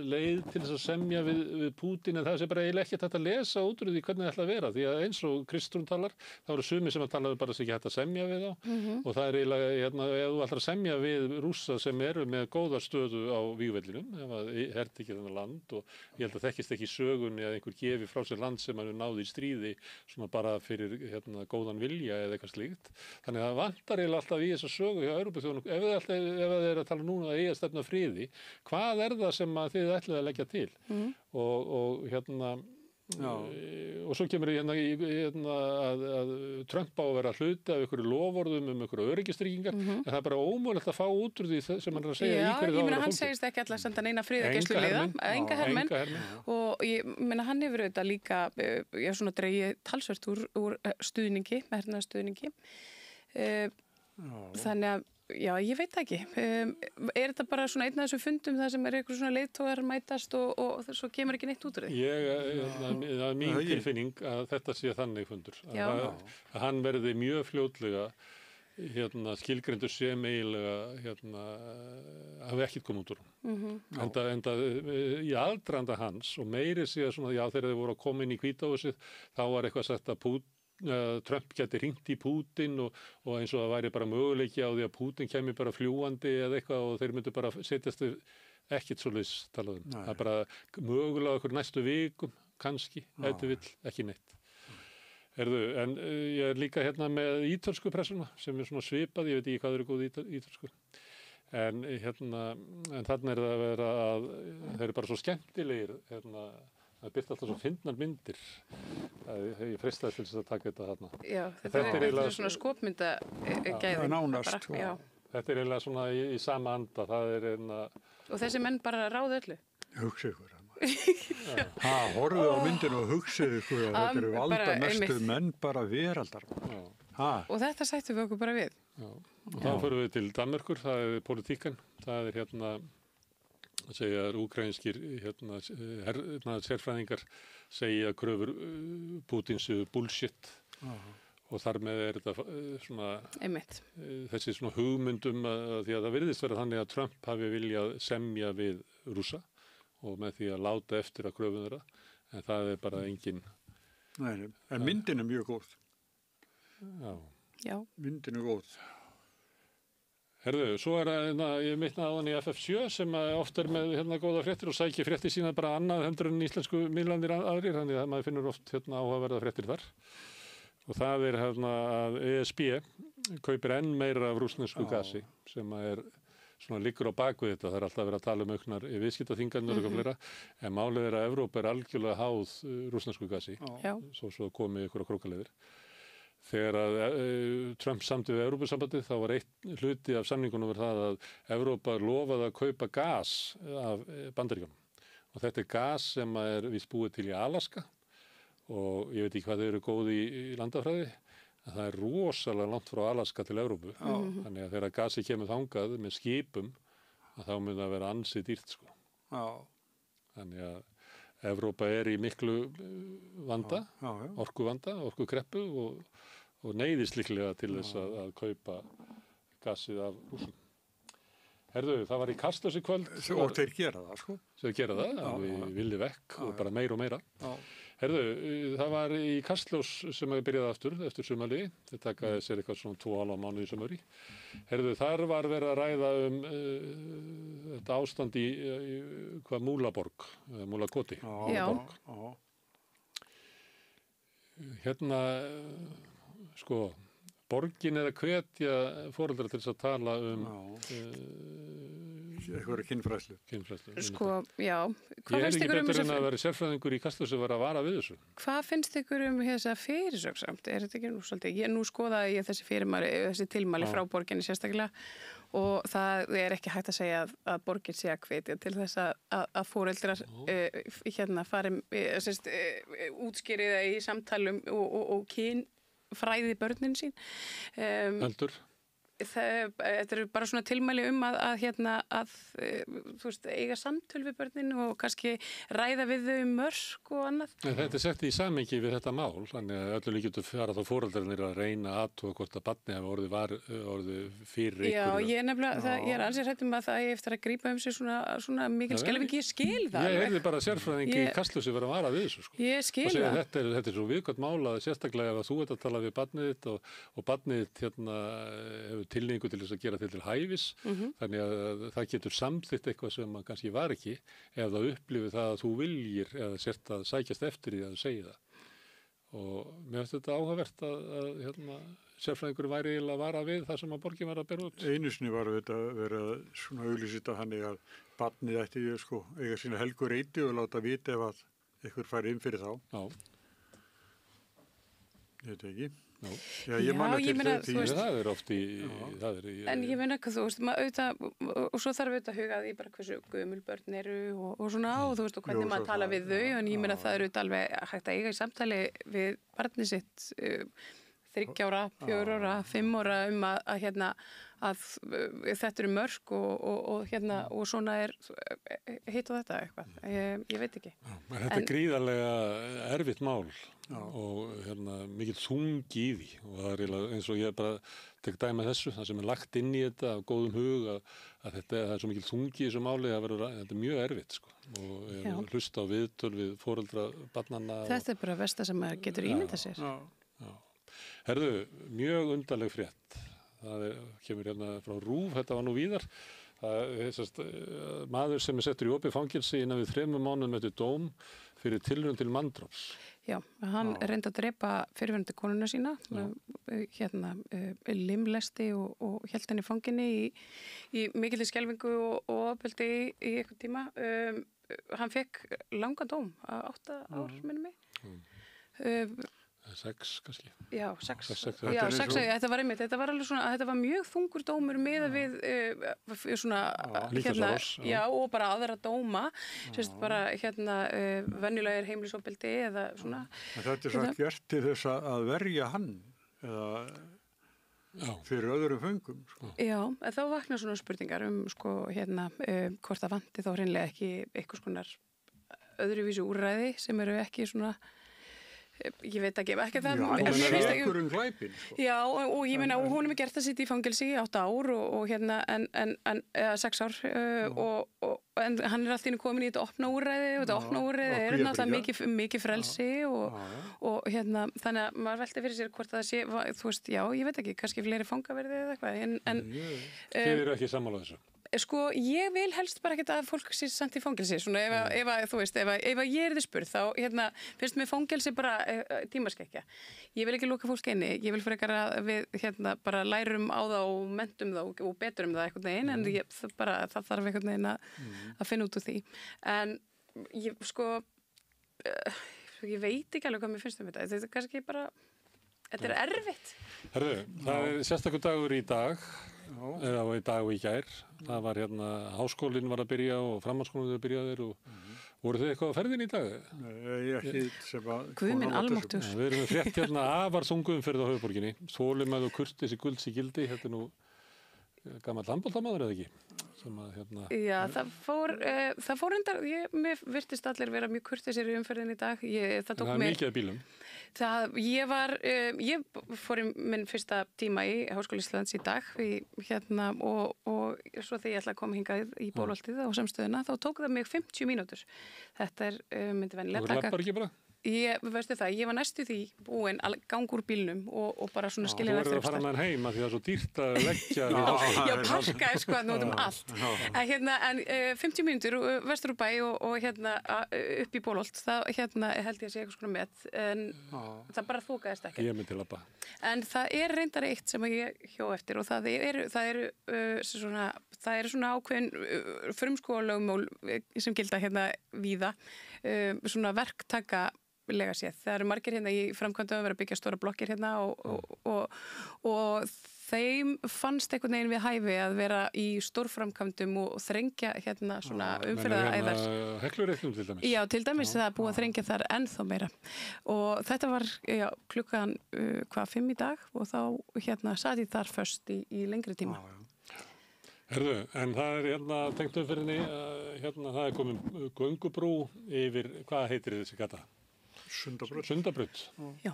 leið til þess að semja við Pútín en það sé bara eiginlega ekki hægt að lesa út úr því hvernig það ætla að vera því að eins og Kristrún talar þá eru sumir sem að tala bara þess ekki hægt að semja við þá og það er eiginlega ef þú ætlar að semja við Rússa sem eru með góða stöðu á vígvellinum ef að herti ekki þennan land og ég held að þekkist ekki í sögunni að einhver gefi frá sér land sem hann náði í stríði svona bara fyrir góðan vilja eða eitthvað slíkt. Þannig að það vantar eiginlega alltaf í þessa sögu hjá Evrópuþjóðunum. Ef þið er að tala núna að eiga stefna friði, hvað er það sem að þið ætlið að leggja til? Og svo kemur að Trump á að vera hluti af einhverju loforðum einhverju öryggistryggingar, en það er bara ómögulegt að fá út úr því sem hann er að segja í hverju þá er ég meina hann segist ekki alltaf að senda neina friðargæsluliða, enga hermenn og ég meina hann hefur auðvitað líka svona dregið talsvert úr stuðningi, hernaðarstuðningi þannig að já, ég veit ekki. Er þetta bara svona einn af þessum fundum þar sem eitthvað svona leiðtogar mætast og svo kemur ekki neitt út úr því? Það er mín tilfinning að þetta sé þannig fundur. Að hann verði mjög fljótlega skilgreindur sem eiginlega hafi ekkert komið út úr hann. Enda í aðdraganda hans og meiri sé svona, já þegar þeir voru að koma inn í Hvítahúsið þá var eitthvað sagt að Trump geti hringt í Pútín og eins og það væri bara möguleiki á því að Pútín kemur bara fljúandi eða eitthvað og þeir myndu bara setjast ekkert svoleiðis talað um. Það er bara mögulega okkur næstu vikum, kannski, ef þið vill, ekki neitt. Herðu, en ég líka hérna með ítölsku pressuna sem svona svipað, ég veit ekki hvað eru góð ítölsku. En en þarna það að vera að þeir eru bara svo skemmtilegir, það byrta alltaf svo fyndnar myndir. Ég freistaði til þess að taka þetta þarna. Já, þetta er svona skopmynda gæðin. Nánast. Þetta er eiginlega svona í sama anda, það er Og þessi menn bara ráðu öllu? Hugsið ykkur. Horfðu á myndinu og hugsið ykkur að þetta eru valdamestu menn bara veraldar. Og þetta sættum við okkur bara við. Og þá förum við til Danmerkur, það er politíkan, það er segja úkraínskir sérfræðingar segja kröfur Pútins bullshit og þar með er þetta svona þessi svona hugmyndum því að það virðist vera þannig að Trump hafi viljað semja við Rússa og með því að láta eftir að kröfum þeirra, en það er bara engin. Nei, en myndin er mjög góð. Já. Myndin er góð. Herðu, svo ég mittna á hann í FF7 sem oft með góða fréttir og sækir fréttir sína bara annað heldur en íslensku miðlandir aðrir, þannig að maður finnur oft áhugaverða fréttir þar. Og það er að ESB kaupir enn meira af rússnesku gasi sem svona liggur á bakvið þetta. Það er alltaf verið að tala auknar viðskiptaþingarnir og eitthvað fleira, en málið er að Evrópa er algjörlega háð rússnesku gasi, svo komið ykkur á krókaleiðir. Þegar Trump samdi við Evrópusambandið þá var einn hluti af samningunum það að Evrópa lofaði að kaupa gas af Bandaríkjunum. Og þetta er gas sem víst búið til í Alaska og ég veit ekki hvað þau eru góð í landafræði, en það er rosalega langt frá Alaska til Evrópu. Þannig að þegar gasi kemur þangað með skipum, þá mun það vera ansið dýrt sko. Þannig að Evrópa er í miklu vanda, orkuvanda, orkukreppu og neyðist líklega til þess að kaupa gasið af Rússum. Herðu, það var í Kastljósi kvöld. Og þeir gera það, sko. Þeir gera það, við villi vekk og bara meira og meira. Herðu, það var í Kastljós sem byrjaði aftur eftir sumali. Þeir takaði sér eitthvað svona 2,5 mánuði í sumari. Herðu, þar var verið að ræða þetta ástand í hvað Múlaborg, Múlakoti. Sko, borgin er að hvetja foreldra til þess að tala eitthvað kynfræðslu. Sko, já. Ég er ekki betur en að vera sérfræðingur í Kastljósi að vera að vara við þessu. Hvað finnst ykkur þessa fyrirsögsamt? Er þetta ekki nú svolítið? Nú skoðaði ég þessi tilmæli frá borginni sérstaklega og það er ekki hægt að segja að borgin sé að hvetja til þess að foreldrar fari útskýriða í samtalum og kynfræði börnin sín. Heldur? Þetta eru bara svona tilmæli að þú veist, eiga samtöl við börnin og kannski ræða við þau mörk og annað. Þetta er sett í samhengi við þetta mál, þannig að öllu líkjum fara þá foreldrarnir að reyna aðtúa hvort að barnið hafi orðið fyrir ykkur. Já, ég er alls hrædd að það eftir að grípa sig svona mikil skelfingi. Ég skil það. Ég heyrði bara sérfræðingi í Kastljósi vera að vara við þessu. Sko. Ég skil það. Þetta er svo viðkvæmt mál að sérstaklega ef þú ert að tala við barnið þitt og barnið þitt hefur tilningu til þess að gera til hæfis, þannig að það getur samþykkt eitthvað sem kannski var ekki ef það upplifir það að þú viljir eða sért að sækjast eftir því að þú segir það. Og mér finnst þetta áhugavert að sérfræðingur væri eiginlega að vara við það sem að borgin var að bera út. Einu sinni var þetta verið svona auglýsita þannig að barnið ætti eiga sína helgu reyti og láta vita ef að eitthvað færi inn fyrir þá. Ég veit ekki. Já, ég man að til því. Það er oft í... En ég meina ekki, þú veist, auðvitað, og svo þarf auðvitað að huga því bara hversu gömul börn eru og svona og þú veist, og hvernig maður tala við þau, en ég meina að það eru auðvitað alveg hægt að eiga í samtali við barnið sitt 3 ára, 4 ára, 5 ára að þetta eru mörk og svona er hitt og þetta eitthvað. Ég veit ekki. Þetta er gríðarlega erfitt mál og mikill þungi í því og það er eins og ég bara tek dæmi þessu, það sem er lagt inn í þetta af góðum hug að þetta er svo mikill þungi í þessu máli að þetta er mjög erfitt sko og hlusta á viðtöl við foreldra barnanna. Þetta er bara versta sem maður getur ímyndað sér. Herðu, mjög undarleg frétt. Það kemur frá RÚV, þetta var nú víðar. Maður sem settur í opið fangelsi innan við 3 mánuðum eftir dóm fyrir tilraun til manndráps. Já, hann reyndi að drepa fyrirverandi konuna sína, limlesti og hélt henni fanginni í mikilli skelfingu og ofbeldi í eitthvað tíma. Hann fekk langan dóm, 8 ár, minnum mig. 6 kannski. Já, 6. Já, 6. Þetta var einmitt, þetta var alveg svona, þetta var mjög þungur dómur miðað við svona, já, og bara aðra dóma, sérst bara venjulegir heimilisofbeldi eða svona. En þetta satt gert til þess að verja hann eða fyrir öðrum föngum, sko. Já, en þá vakna svona spurningar hvort það vanti þá hreinlega ekki einhvers konar öðruvísu úrræði sem eru ekki svona. Ég veit ekki það. Já, hann sekur glæpinn, sko. Já, og ég meina, og hún hefur gert það sitt í fangelsi í 8 ár og eða 6 ár en hann alltaf komin í þetta opna úrræði og þetta opna úrræði náttúrulega mikið frelsi og þannig að maður velti fyrir sér hvort það sé, þú veist, já, ég veit ekki, kannski fleiri fangaverði eða eitthvað, Þið eru ekki sammála þessu? Sko, ég vil helst bara ekki að fólk sé samt í fangelsi, svona ef ég er þið spurð, þá finnst mér fangelsi bara tímaskekkja. Ég vil ekki loka fólk inni, ég vil frekar að við bara lærum á það og mentum það og beturum það einhvern veginn, en það þarf einhvern veginn að finna út úr því. En ég veit ekki alveg hvað mér finnst þetta. Þetta er kannski bara, þetta er erfitt. Herðu, það er sérstakur dagur í dag. Eða í dag og í gær. Það var háskólinn var að byrja og framhaldsskólinn var byrjaðir og voru þið eitthvað á ferðin í dag? Nei, ekki sem að... Guð minn almáttugur. Við erum með frétt afar þungu umferð á höfuðborginni. Þolinmæði og kurteisi gulds í gildi. Þetta er nú gamall handboltamaður eða ekki? Já, það fór endar, mér virtist allir vera mjög kurteisir í umferðin í dag. Það er mikið af bílum. Ég fór í minn fyrsta tíma í Háskóla Íslands í dag og svo þegar ég ætla að koma hingað í Bólholtið á samstöðuna þá tók það mig 50 mínútur. Þetta myndi vennilega taka. Þú lappar ekki bara? Ég var næstu því búin að ganga úr bílnum og bara svona skilja eftir. Þú verður að fara með hann heima því það er svo dýrt að leggja. Já, parkaði nú allt. En 50 mínútur vestur úr bæ og upp í Bólholt, það held ég að sé eitthvað svona met, en það bara þokaðist ekki. Ég myndi labba. En það er reyndar eitt sem ég hjó eftir og það eru svona ákveðin frumskólalögmál sem gilda víða, svona verktaka lega séð. Það eru margir í framkvæmdum að vera að byggja stóra blokkir og þeim fannst einhvern veginn við hæfi að vera í stórframkvæmdum og þrengja svona umferðaræðar. Heklureitnum til dæmis? Já, til dæmis það er búið að þrengja þar ennþá meira. Og þetta var klukkan 5 í dag og þá sat ég þar föst í lengri tíma. Herðu, en það er tengt umferðinni, það er komin göngubrú yfir, hvað heitir þessi gata? Sundabraut. Já.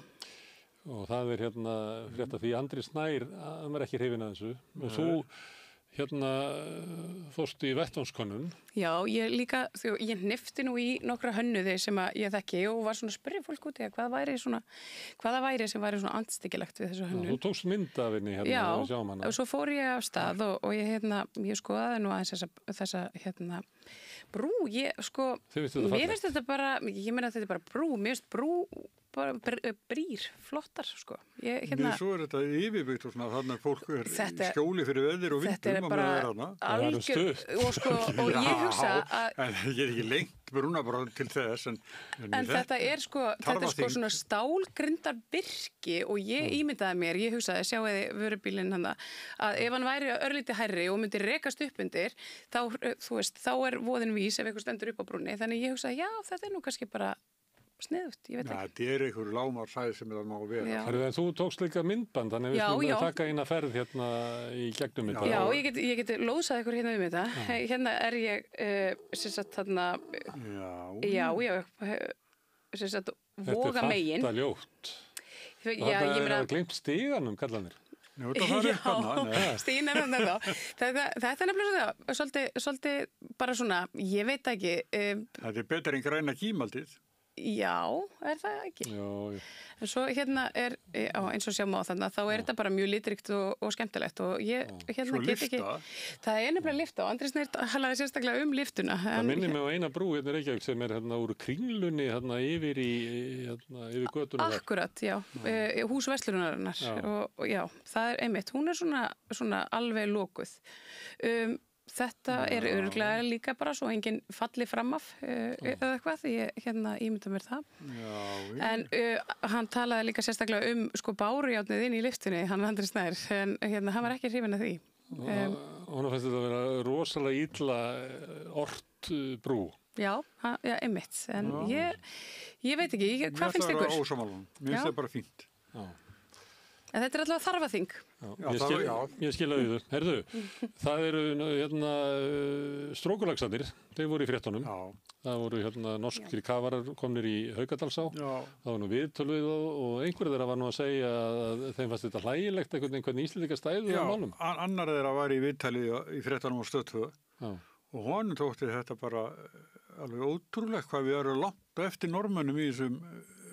Og það er frétt af því Andri Snær, hann var ekki hrifinn af þessu. Og þú fórstu í vettvangskönnun. Já, ég hnifti nú í nokkra hönnuði sem ég þekki og var svona að spyrja fólk út í hvaða væri sem væri svona andstyggilegt við þessu hönnun. Þú tókst mynd af henni Já, og svo fór ég af stað og ég skoðaði nú aðeins þessa brú, mér finnst þetta bara, ég meina að þetta er bara brú, mér finnst brú bara brýr, flottar, sko. Nei, svo er þetta yfirbyggt og svona, þannig að fólk er skjóli fyrir veður og vindum. Þetta er bara algjör, og ég hugsa að... En ég er ekki lengt brúna bara til þess, en þetta er svona stálgrindar birki og ég ímyndaði mér, ég hugsaði, sjáuði vörubílinn að ef hann væri örlítið hærri og myndi rekast upp undir, þá er voðin vís ef eitthvað stendur upp á brúnni. Þannig ég hugsaði, já, þetta er nú kannski bara sniðugt, ég veit ekki. Það er einhver lágmarsæð sem það má vera. En þú tókst líka myndband, þannig við skulum að taka eina ferð í gegnum þetta. Já, ég get lóðsað ykkur um þetta. Hérna er ég, voga megin. Þetta er ljótt. Það er gleymt stíganum, kallanir. Stíðin er hann þá. Þetta er nefnilega svolítið bara svona, ég veit ekki. Þetta er betur en græna gímaldið. Já, það ekki? Já. En svo eins og sjá má þarna, þá þetta bara mjög litríkt og skemmtilegt og ég get ekki... Það nefnilega lyfta og Andri Snær halaði sérstaklega lyftuna. Það minnir mig á eina brú Reykjavík sem úr Kringlunni yfir yfir götuna. Akkurat, já. Hús Verslunarinnar og já, það einmitt. Hún svona alveg lokuð. Þetta örugglega líka bara svo enginn falli fram af eða eitthvað, því ég ímynda mér það. Já. En hann talaði líka sérstaklega bárujárnið inn í lyftunni, hann Andri Snær, en hann var ekki hrifinn af því. Hún finnst þetta að vera rosalega illa ort brú. Já, einmitt, en ég veit ekki, hvað finnst ykkur? Mér finnst það ósammála, mér finnst það bara fínt. Já. En þetta allavega þarfaþing. Ég skil að því. Herðu, það eru strókulaxarnir, þeir voru í fréttunum. Það voru norskir kafarar komnir í Haukadalsá. Það var viðtöl við og einhverju þeirra var að segja að þeim fannst þetta hlægilegt hvernig Íslendingar stæðu á málum. Já, annar þeirra var í viðtali í fréttunum á Stöð 2 og honum þótti þetta bara alveg ótrúlegt hvað við erum langt eftir normönnum í þessum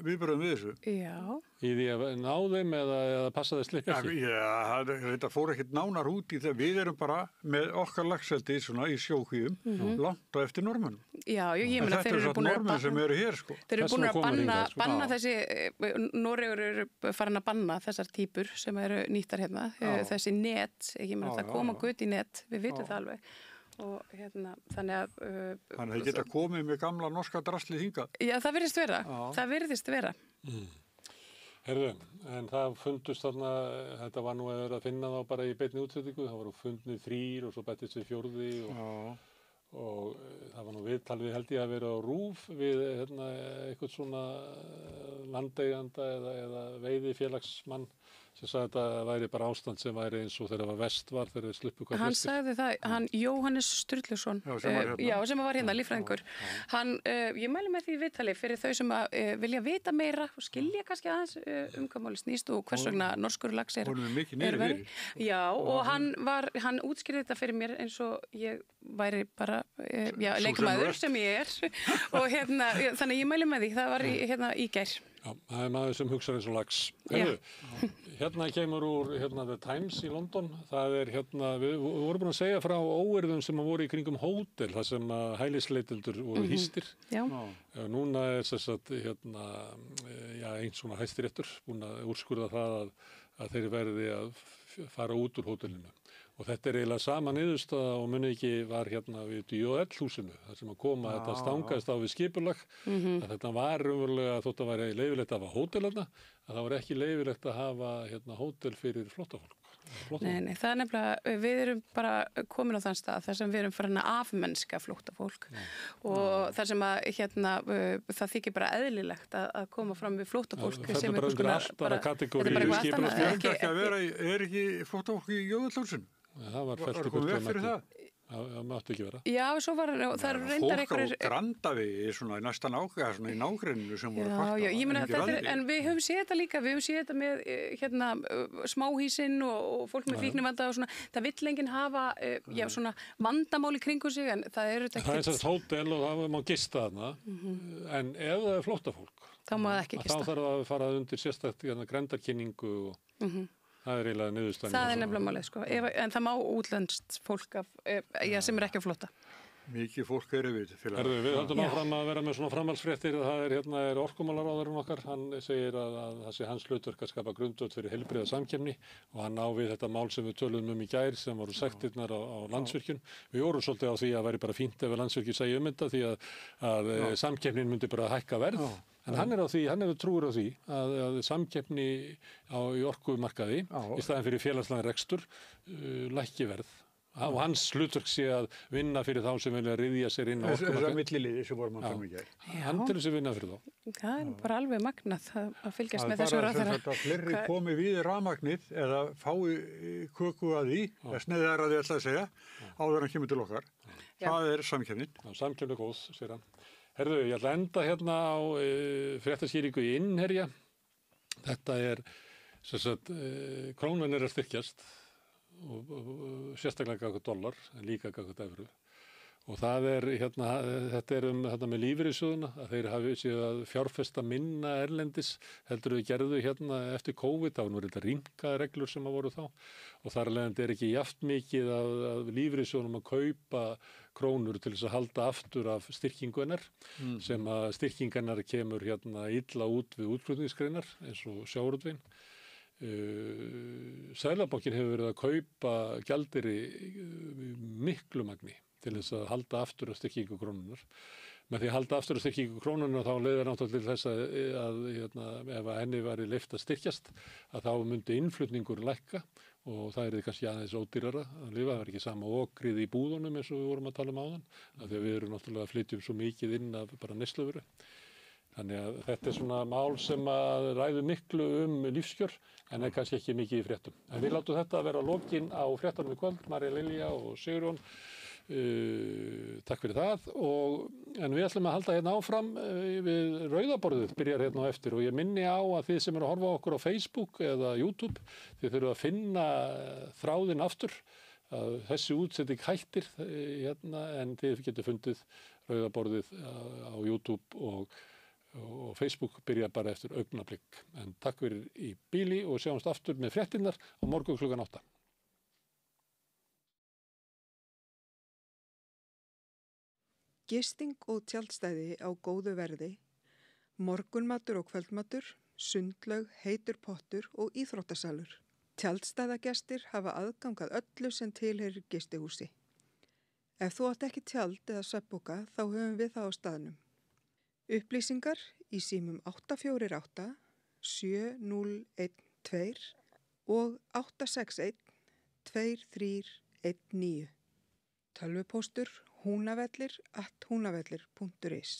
viðbröðum við þessu. Já. Í því að ná þeim eða passa þeir slikka ekki? Já, þetta fór ekkert nánar út í það. Við erum bara með okkar laxeldi í sjókvíum langt á eftir normönnum. Já, ég meina þeir eru búin að sem eru hér, sko. Þeir eru búin að banna þessi, Noregur eru farin að banna þessar típur sem eru nýttar hérna. Þessi net, ég meina það koma gutt í net, við vitum það alveg. Og þannig að þeir geta komið með gamla norska drasli hingað. Já, það virðist vera. Herðu, en það fundust þarna, þetta var nú að finna þá bara í beinni útsetningu, það voru fundnið 3 og svo bættist við 4. Og það var nú viðtalið held ég að vera á RÚV við eitthvað svona landeiganda eða veiðifélagsmann sem sagði að þetta væri bara ástand sem væri eins og þegar það var vest var þegar þeir sluppu hvað flestir. Hann sagði það, hann Jóhannes Sturluson, sem var hérna líffræðingur. Hann, ég mæli með því viðtali fyrir þau sem vilja vita meira og skilja kannski aðeins hvað máli snýst og hvers vegna norskur lax er verið. Já, og hann útskýrði þetta fyrir mér eins og ég væri bara leikmaður sem ég er og þannig ég mæli með því, það var í gær. Já, það er maður sem hugsa eins og lax. Hérna kemur úr The Times í London. Það er við vorum búin að segja frá óeirðum sem voru í kringum hótel, þar sem hælisleitendur voru hýstir. Já. Núna er einn svona Hæstiréttur búin að úrskurða það að þeir verði að fara út úr hótelinu. Og þetta er eiginlega sama niðurstaða og muni ekki var við DOL-húsinu, þar sem að koma þetta stangaðist á við skipulag, að þetta var umverulega þótt að væri leyfilegt að hafa hótelana, að það var ekki leyfilegt að hafa hótel fyrir flottafólk. Nei, það er nefnilega, við erum bara komin á þann stað þar sem við erum farin að afmennska flóttafólk og þar sem að það þykir bara eðlilegt að koma fram við flóttafólk sem er bara kategóri skipulags. Er ekki flóttafólk í Jökullhúsinu? Það var fellt í burtu. Það mátti ekki vera. Já, svo var það eru reyndar einhverjir... Fólk á Grandavegi í næsta í nágrenninu sem voru kvarta. Já, ég meina en við höfum séð þetta líka, við höfum séð þetta með smáhísin og fólk með fíknivanda og svona. Það vill enginn hafa svona vandamál í kringu sig, en það eru ekkert... Það er þess hótel og það má gista þarna, en ef það er flóttafólk, þá má það ekki gista. Þá þarf að fara undir sérstakt grenndarkynningu og... Það er eiginlega niðurstaðan. Það er nefnilega málið, sko. En það má útlenskt fólk sem er ekki á flótta. Mikið fólk eru við. Við höldum áfram að vera með svona framhaldsfréttir. Það er orkumálaráðurinn okkar. Hann segir að það sé hans hlutverk að skapa grundvöld fyrir heilbrigða samkeppni og hann á við þetta mál sem við töluðum í gær sem voru sektirnar á Landsvirkjun. Við vorum svolítið á því að væri bara fínt ef Landsvirkjun segja þetta því að samkeppnin myndi bara hækka verð. En hann er trúur á því að samkeppni í orkumarkaði í staðin fyrir félagslegan rekstur lækki verð. Og hans hlutverk sé að vinna fyrir þá sem vilja ryðja sér inn á orkumarkaði. Þessar milliliði sem vorum að tala í gær. Hann til þess að vinna fyrir þá. Það er bara alveg magnað að fylgjast með þessu ráðherra. Það er bara að fleiri komi við rafmagnið eða fái köku að því, sneiðar að því ætla að segja, áður en kemur til okkar. Það er samkeppnin. Samkeppnin er góð, segir hann. Herðu, ég ætla að enda á fréttaskýringu í Innherja. Þetta er, krónan er að styrkjast og sérstaklega gagnvart dollar, en líka gagnvart evru. Og það þetta þetta með lífeyrissjóðuna, að þeir hafi séð að fjárfesta minna erlendis heldur við gerðu eftir COVID, þá nú þetta rýmkaða reglur sem að voru þá og þar alveg ekki jafnt mikið af lífeyrissjóðunum að kaupa krónur til þess að halda aftur af styrkingu hennar sem að styrkingarnar kemur illa út við útflutningsgreinar eins og sjávarútveginn. Seðlabankinn hefur verið að kaupa gjaldeyri miklu magni til þess að halda aftur af styrkingu krónunar. Með því að halda aftur af styrkingu krónunar þá leiðir náttúrulega til þess að ef henni væri leyft að styrkjast að þá myndi innflutningur lækka og það kannski aðeins ódýrara að lifa. Það ekki sama okrið í búðunum eins og við vorum að tala áðan af því að við erum náttúrulega að flytjum svo mikið inn af bara neysluvöru. Þannig að þetta svona mál sem að ræður miklu lífskjör en kannski ekki mikið í fréttum. En við látum þetta vera lokin á fréttunum í kvöld, Marja Lilja og Sigurjón. Takk fyrir það en við ætlum að halda áfram við rauðaborðið, byrjar á eftir og ég minni á að þið sem eru að horfa á okkur á Facebook eða YouTube, þið þurfum að finna þráðinn aftur að þessi útsending hættir en þið getur fundið rauðaborðið á YouTube og Facebook byrjar bara eftir augnablik. En takk fyrir í bíli og sjáumst aftur með fréttinnar á morgun klukkan 8. Gisting og tjaldstæði á góðu verði, morgunmatur og kvöldmatur, sundlaug, heitur pottur og íþróttasalur. Tjaldstæðagestir hafa aðgangað öllu sem tilheyrir gistihúsi. Ef þú átt ekki tjald eða svefnpoka þá höfum við það á staðnum. Upplýsingar í símum 848 7012 og 861 2319. Tölvupóstur hunavellir@hunavellir.is